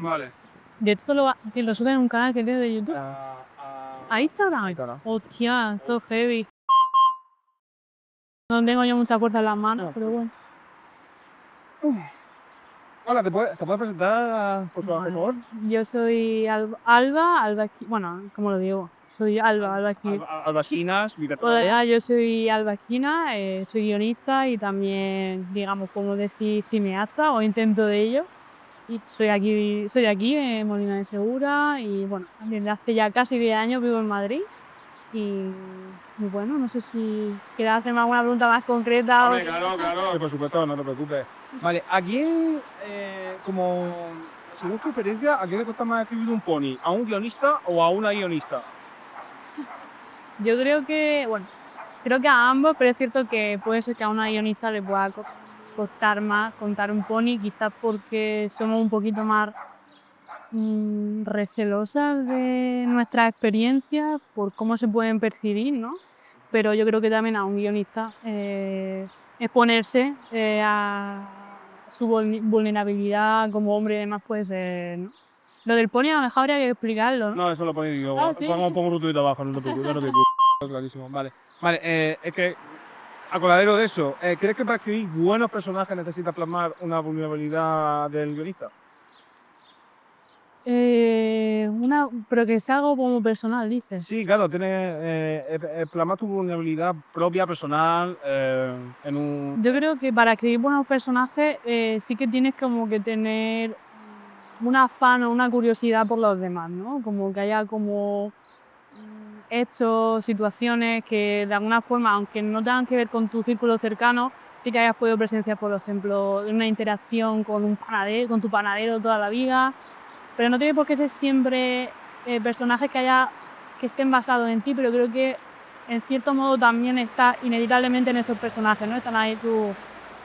Vale. De hecho, te lo suben en un canal que tiene de YouTube. ¿A Instagram? Ahí está. Hostia, todo heavy. No tengo yo mucha fuerza en las manos, pero bueno. Hola, ¿te puedes presentar, por favor? Yo soy Alba, bueno, ¿cómo lo digo? Soy Alba Esquina. Alba Esquinas, directora. Yo soy Alba Esquina, soy guionista y también, digamos, como decir, cineasta, o intento de ello. Y soy de aquí, en Molina de Segura, y bueno, también de hace ya casi 10 años vivo en Madrid. Y bueno, no sé si quieres hacerme alguna pregunta más concreta. Hombre, claro, por supuesto, no te preocupes. Vale, ¿a quién, según tu experiencia, a quién le cuesta más escribir un pony? ¿A un guionista o a una guionista? Yo creo que a ambos, pero es cierto que puede ser que a una guionista le pueda costar más contar un pony, quizás porque somos un poquito más recelosas de nuestras experiencias por cómo se pueden percibir, ¿no? Pero yo creo que también a un guionista exponerse a su vulnerabilidad como hombre y demás puede ser, ¿no? Lo del pony a lo mejor habría que explicarlo, ¿no? No, eso lo ponéis yo. Ah, ¿sí? Pongo un tuit abajo, no te preocupes, clarísimo. Vale, es que, a coladero de eso, ¿crees que para escribir buenos personajes necesitas plasmar una vulnerabilidad del guionista? Pero que sea algo como personal, dices. Sí, claro, plasmar tu vulnerabilidad propia, personal, en un... Yo creo que para escribir buenos personajes sí que tienes como que tener un afán o una curiosidad por los demás, ¿no? Como que haya como hechos, situaciones que de alguna forma, aunque no tengan que ver con tu círculo cercano, sí que hayas podido presenciar, por ejemplo, una interacción con tu panadero toda la vida, pero no tiene por qué ser siempre personajes que estén basados en ti, pero creo que en cierto modo también está inevitablemente en esos personajes, ¿no? Están ahí tu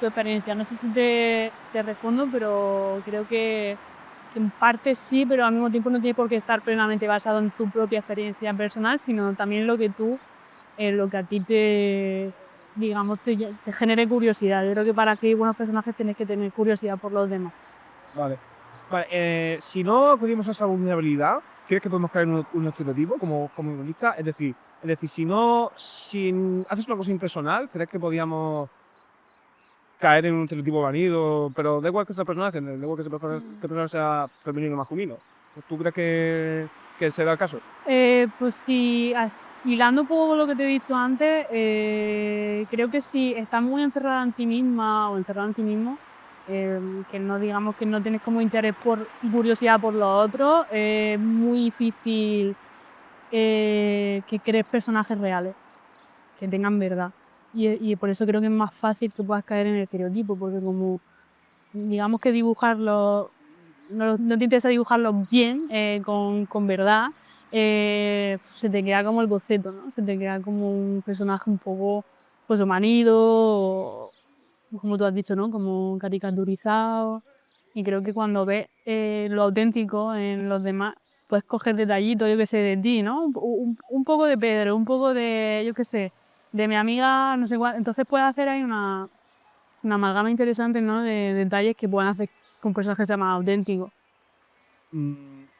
experiencia. No sé si te respondo, pero creo que en parte sí, pero al mismo tiempo no tiene por qué estar plenamente basado en tu propia experiencia personal, sino también lo que a ti digamos, te genere curiosidad. Yo creo que para escribir buenos personajes tienes que tener curiosidad por los demás. Vale. Vale, si no acudimos a esa vulnerabilidad, ¿crees que podemos caer en un estereotipo como guionista? Es decir, si haces una cosa impersonal, ¿crees que podíamos caer en un estereotipo vanido? Pero da igual que sea personaje, da igual que que personaje sea femenino o masculino. ¿Tú crees que se da el caso? Pues sí, hilando un poco con lo que te he dicho antes, creo que si estás muy encerrada en ti misma o encerrado en ti mismo, que no digamos que no tienes como interés y curiosidad por los otros, es muy difícil que crees personajes reales, que tengan verdad. Y por eso creo que es más fácil que puedas caer en el estereotipo, porque como digamos que dibujarlo, no te interesa dibujarlo bien, con verdad, se te queda como el boceto, ¿no? Se te queda como un personaje un poco pues manido, o, como tú has dicho, ¿no? Como caricaturizado. Y creo que cuando ves lo auténtico en los demás, puedes coger detallitos, yo qué sé, de ti, ¿no? Un poco de Pedro, un poco de, yo qué sé, de mi amiga, no sé cuál. Entonces puedes hacer ahí una amalgama interesante, ¿no? De detalles que pueden hacer que un personaje sea más auténtico.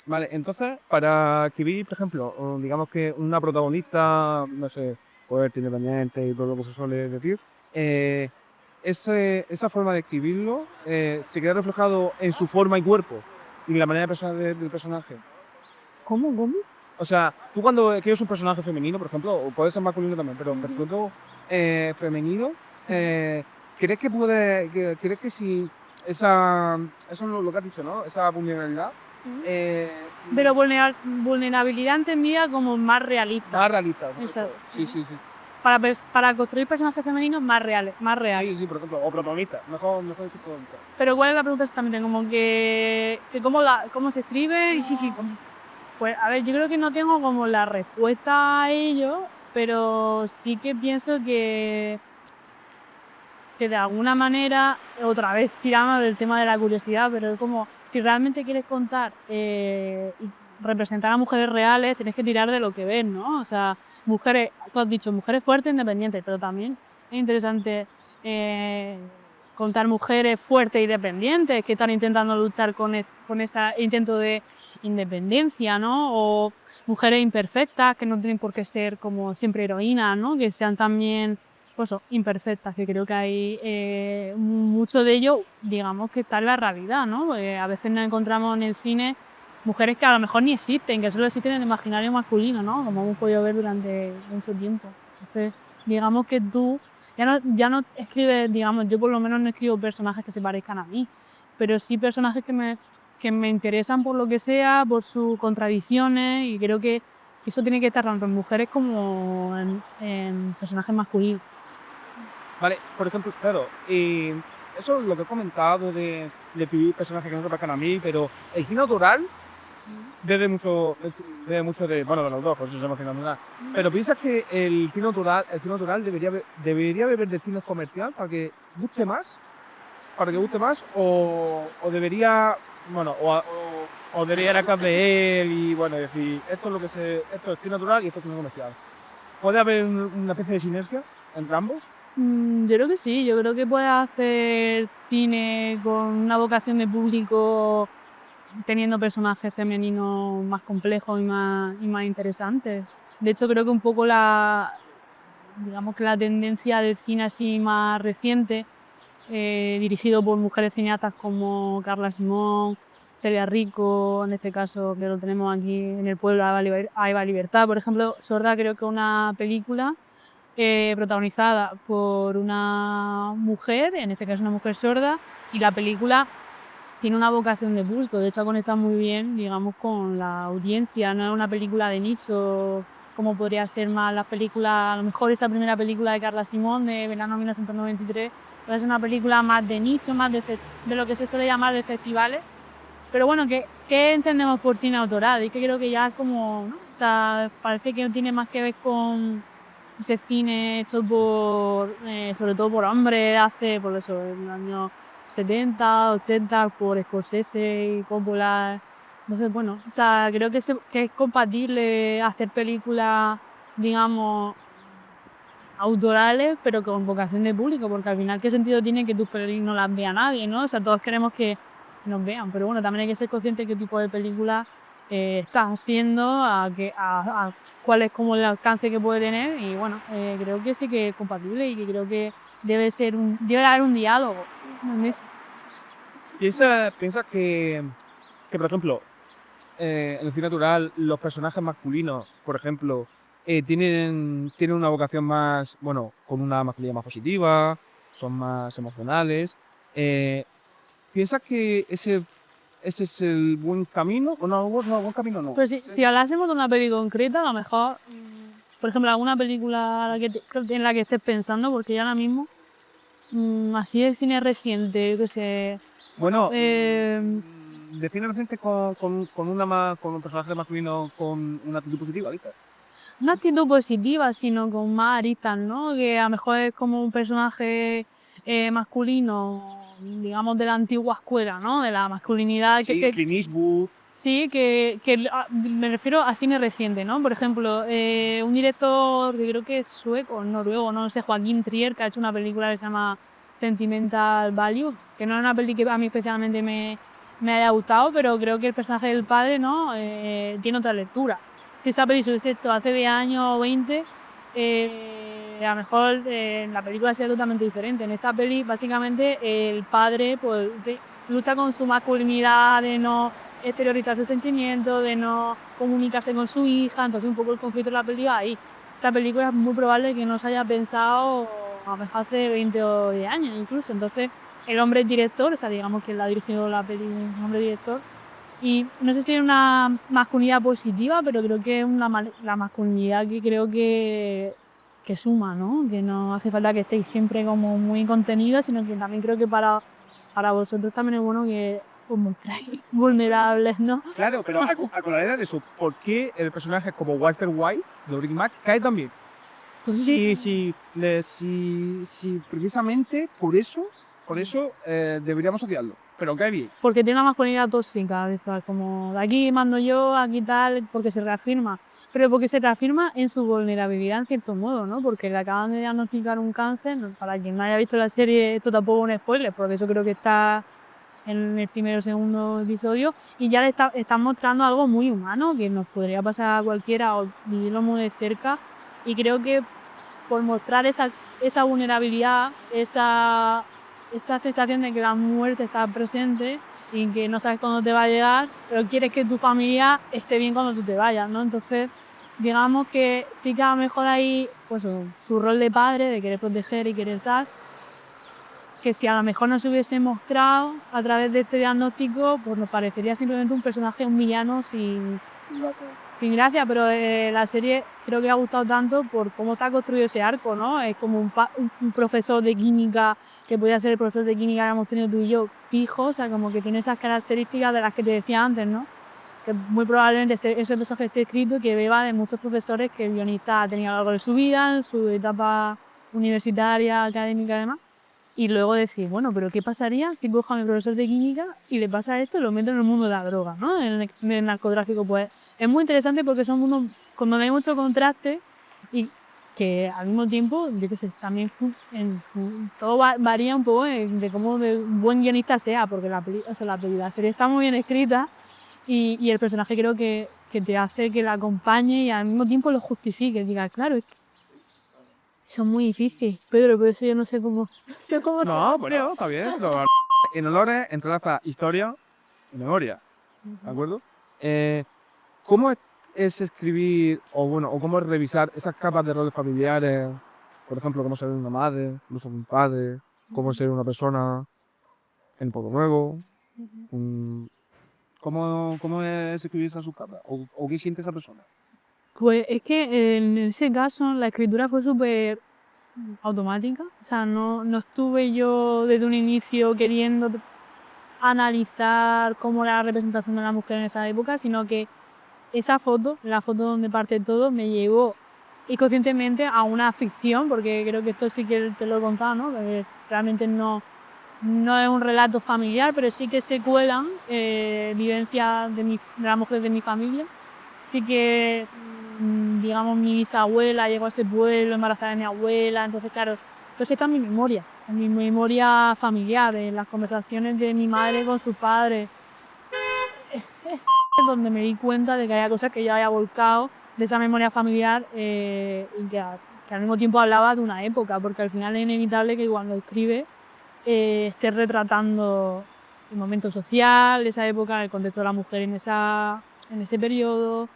Vale, entonces, para escribir, por ejemplo, digamos que una protagonista, no sé, fuerte, independiente y todo lo que se suele decir, esa forma de escribirlo se queda reflejado en su forma y cuerpo y en la manera de pensar del personaje. ¿Cómo? O sea, tú cuando escribes un personaje femenino, por ejemplo, o puede ser masculino también, pero por ejemplo, femenino, ¿crees que si eso es lo que has dicho, ¿no? Esa vulnerabilidad, Pero vulnerabilidad entendida como más realista. más realista, ¿no? Exacto. Sí. Para construir personajes femeninos más reales, Sí, por ejemplo, o protagonista, mejor dicho protagonista. Pero ¿cuál es la pregunta exactamente? Como que cómo se escribe. Sí. Pues a ver, yo creo que no tengo como la respuesta a ello, pero sí que pienso que de alguna manera, otra vez tiramos del tema de la curiosidad, pero es como, si realmente quieres contar y representar a mujeres reales, tienes que tirar de lo que ves, ¿no? O sea, mujeres, tú has dicho, mujeres fuertes, independientes, pero también es interesante contar mujeres fuertes y dependientes que están intentando luchar con ese intento de independencia, ¿no? O mujeres imperfectas que no tienen por qué ser como siempre heroínas, ¿no? Que sean también, pues, imperfectas, que creo que hay mucho de ello, digamos, que está en la realidad, ¿no? Porque a veces nos encontramos en el cine mujeres que a lo mejor ni existen, que solo existen en el imaginario masculino, ¿no? Como hemos podido ver durante mucho tiempo. Entonces, digamos que tú ya no escribes, digamos, yo por lo menos no escribo personajes que se parezcan a mí, pero sí personajes que me interesan por lo que sea, por sus contradicciones, y creo que eso tiene que estar tanto en mujeres como en personajes masculinos. Vale, por ejemplo, claro, eso es lo que he comentado de escribir personajes que no se parezcan a mí, pero el cine autoral bebe mucho de, bueno, de los dos, pues eso es cine autoral. Pero ¿piensas que el cine autoral debería beber de cine comercial para que guste más? ¿Para que guste más? ¿O debería, bueno, o debería ir atrás de él y, bueno, decir, esto es cine natural y esto es cine comercial? ¿Puede haber una especie de sinergia entre ambos? Yo creo que sí, yo creo que puedes hacer cine con una vocación de público teniendo personajes femeninos más complejos y más interesantes. De hecho, creo que un poco digamos que la tendencia del cine así más reciente, dirigido por mujeres cineastas como Carla Simón, Celia Rico, en este caso que lo tenemos aquí en el pueblo, a Eva Libertad, por ejemplo. Sorda creo que es una película protagonizada por una mujer, en este caso una mujer sorda, y la película tiene una vocación de público, de hecho ha conectado muy bien, digamos, con la audiencia, no es una película de nicho, como podría ser más las películas, a lo mejor esa primera película de Carla Simón de verano 1993, pero es una película más de nicho, más de lo que se suele llamar de festivales. Pero bueno, ¿qué entendemos por cine autoral? Y que creo que ya es como, ¿no? O sea, parece que tiene más que ver con ese cine hecho sobre todo por hombres, hace, por eso, en los años 70, 80, por Scorsese y Coppola. Entonces, bueno, o sea, creo que es compatible hacer películas, digamos, autorales, pero con vocación de público, porque al final, ¿qué sentido tiene que tus películas no las vea nadie, no? O sea, todos queremos que nos vean, pero bueno, también hay que ser consciente de qué tipo de película estás haciendo, a cuál es como el alcance que puede tener, y bueno, creo que sí que es compatible y que creo que debe haber un diálogo en eso. ¿Piensas que, por ejemplo, en el cine natural, los personajes masculinos, por ejemplo, tienen una vocación más, bueno, con una masculinidad más positiva, son más emocionales? Eh, ¿Piensas que ese es el buen camino? ¿O no, buen camino no? Pero si hablásemos de una peli concreta, a lo mejor, por ejemplo, alguna película en la que estés pensando, porque ya ahora mismo, así de cine reciente, yo qué sé. Bueno, eh, define reciente con un personaje masculino con una actitud positiva, ¿viste? no actitud positiva, sino con más aristas, ¿no? Que a lo mejor es como un personaje masculino, digamos, de la antigua escuela, ¿no? De la masculinidad Sí, Clint Eastwood. sí, me refiero a cine reciente, ¿no? Por ejemplo, un director que creo que es sueco, noruego, no sé, Joaquín Trier, que ha hecho una película que se llama Sentimental Value, que no es una peli que a mí especialmente me haya gustado, pero creo que el personaje del padre, ¿no? Tiene otra lectura. Si esa peli se hubiese hecho hace 10 años o 20, a lo mejor la película sería totalmente diferente. En esta peli, básicamente, el padre pues, lucha con su masculinidad de no exteriorizar sus sentimientos, de no comunicarse con su hija, entonces un poco el conflicto de la película ahí. Esa película es muy probable que no se haya pensado a lo mejor hace 20 o 10 años incluso, entonces el hombre es director, o sea, digamos que él ha dirigido la peli, un hombre director, y no sé si es una masculinidad positiva, pero creo que es la masculinidad que creo que suma, ¿no? Que no hace falta que estéis siempre como muy contenidos, sino que también creo que para vosotros también es bueno que os mostráis vulnerables, ¿no? Claro, pero a colaborar de eso, ¿por qué el personaje como Walter White de Breaking Bad cae tan bien? Si precisamente por eso deberíamos odiarlo. Pero qué bien. Porque tiene una masculinidad tóxica, de estas, como de aquí mando yo, aquí tal, porque se reafirma. Pero porque se reafirma en su vulnerabilidad en cierto modo, ¿no? Porque le acaban de diagnosticar un cáncer. Para quien no haya visto la serie, esto tampoco es un spoiler, porque eso creo que está en el primero o segundo episodio, y ya le están mostrando algo muy humano, que nos podría pasar a cualquiera o vivirlo muy de cerca. Y creo que por mostrar esa vulnerabilidad, esa sensación de que la muerte está presente y que no sabes cuándo te va a llegar, pero quieres que tu familia esté bien cuando tú te vayas, ¿no? Entonces, digamos que sí que a lo mejor hay pues, su rol de padre, de querer proteger y querer dar, que si a lo mejor no se hubiese mostrado a través de este diagnóstico, pues nos parecería simplemente un personaje, un villano sin gracia, pero la serie creo que ha gustado tanto por cómo está construido ese arco, ¿no? Es como un profesor de química, que podría ser el profesor de química que hemos tenido tú y yo, fijo, o sea, como que tiene esas características de las que te decía antes, ¿no? Que muy probablemente ese personaje esté escrito que beba de muchos profesores que el guionista ha tenido a lo largo de su vida, en su etapa universitaria, académica y demás. Y luego decir, bueno, pero ¿qué pasaría si cojo a mi profesor de química y le pasa esto y lo meto en el mundo de la droga, ¿no? En el narcotráfico, pues es muy interesante porque son mundos cuando hay mucho contraste y que al mismo tiempo, yo qué sé, también todo varía un poco de cómo de un buen guionista sea, porque la serie está muy bien escrita y el personaje creo que te hace que la acompañe y al mismo tiempo lo justifique. Diga, claro, es que son muy difíciles, Pedro, por eso yo no sé cómo, no sé cómo No, bueno, está bien. En honores entrelaza historia y memoria, ¿de acuerdo? ¿Cómo es escribir, o bueno, o cómo es revisar esas capas de roles familiares? Por ejemplo, cómo ser una madre, cómo ser un padre, cómo ser una persona en Pueblo Nuevo. mm, ¿Cómo es escribir esas subcapas? ¿O qué siente esa persona? Pues es que en ese caso la escritura fue súper automática, o sea, no estuve yo desde un inicio queriendo analizar cómo era la representación de la mujer en esa época, sino que esa foto, la foto donde parte todo, me llevó inconscientemente a una ficción, porque creo que esto sí que te lo he contado, ¿no? Que realmente no es un relato familiar, pero sí que se cuelan vivencias de las mujeres de mi familia. Sí que, digamos, mi bisabuela llegó a ese pueblo embarazada de mi abuela, entonces, claro, pues está en mi memoria familiar, en las conversaciones de mi madre con sus padres, donde me di cuenta de que había cosas que yo había volcado de esa memoria familiar y que al mismo tiempo hablaba de una época, porque al final es inevitable que cuando escribe esté retratando el momento social, esa época, el contexto de la mujer en ese periodo.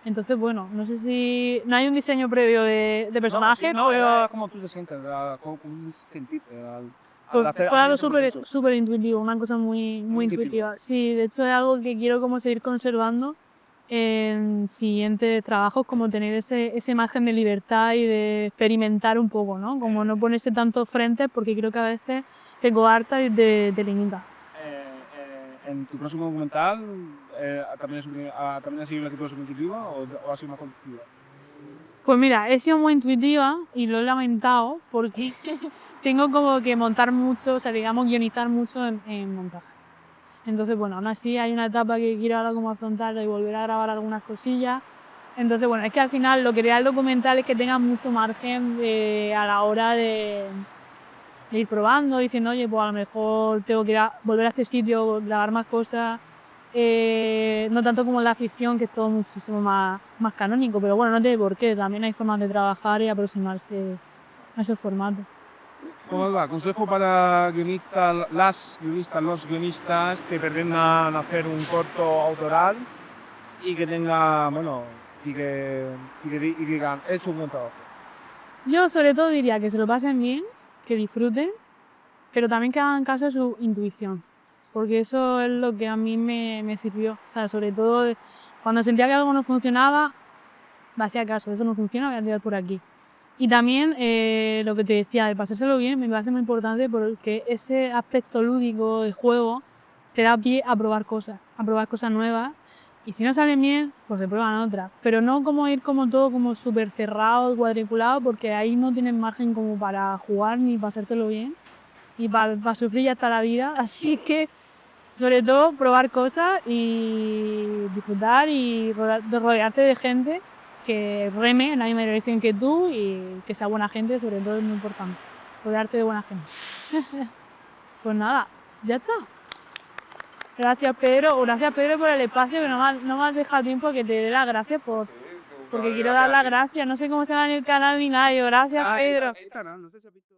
Entonces, bueno, no sé si... No hay un diseño previo de personaje, No, pero es como tú te sientes, cómo sentirte al fue hacer algo ese proceso. súper intuitivo, una cosa muy intuitiva. Sí, de hecho es algo que quiero como seguir conservando en siguientes trabajos, como tener ese margen de libertad y de experimentar un poco, ¿no? Como no ponerse tantos frentes porque creo que a veces te coarta y te limita. En tu próximo documental, ¿también ha sido una escritura subjetiva o ha sido más conductiva? Pues mira, he sido muy intuitiva y lo he lamentado porque tengo como que montar mucho, o sea, digamos, guionizar mucho en montaje. Entonces, bueno, aún así hay una etapa que quiero ahora como afrontar y volver a grabar algunas cosillas. Entonces, bueno, es que al final lo que quería el documental es que tenga mucho margen a la hora de ir probando, diciendo, oye, pues a lo mejor tengo que volver a este sitio, grabar más cosas. No tanto como en la ficción, que es todo muchísimo más canónico, pero bueno, no tiene por qué, también hay formas de trabajar y aproximarse a esos formatos. ¿Cómo va? Consejo para guionistas, los guionistas que pretendan hacer un corto autoral y que tenga, bueno, y que digan, he hecho un buen trabajo. Yo sobre todo diría que se lo pasen bien, que disfruten, pero también que hagan caso a su intuición, porque eso es lo que a mí me sirvió. O sea, sobre todo cuando sentía que algo no funcionaba, me hacía caso, eso no funciona, voy a tirar por aquí. Y también lo que te decía, de pasárselo bien, me parece muy importante porque ese aspecto lúdico de juego te da pie a probar cosas nuevas. Y si no salen bien, pues se prueban otras. Pero no como ir como todo como súper cerrado, cuadriculado, porque ahí no tienes margen como para jugar ni pasártelo bien. Y para sufrir ya está la vida. Así que Sobre todo probar cosas y disfrutar y rodearte de gente que reme en la misma dirección que tú y que sea buena gente, sobre todo es muy importante. Rodearte de buena gente. Pues nada, ya está. Gracias Pedro por el espacio, que no me has dejado tiempo que te dé las gracias porque quiero dar las gracias. No sé cómo se llama en el canal ni nada. Gracias Pedro. No sé si has visto.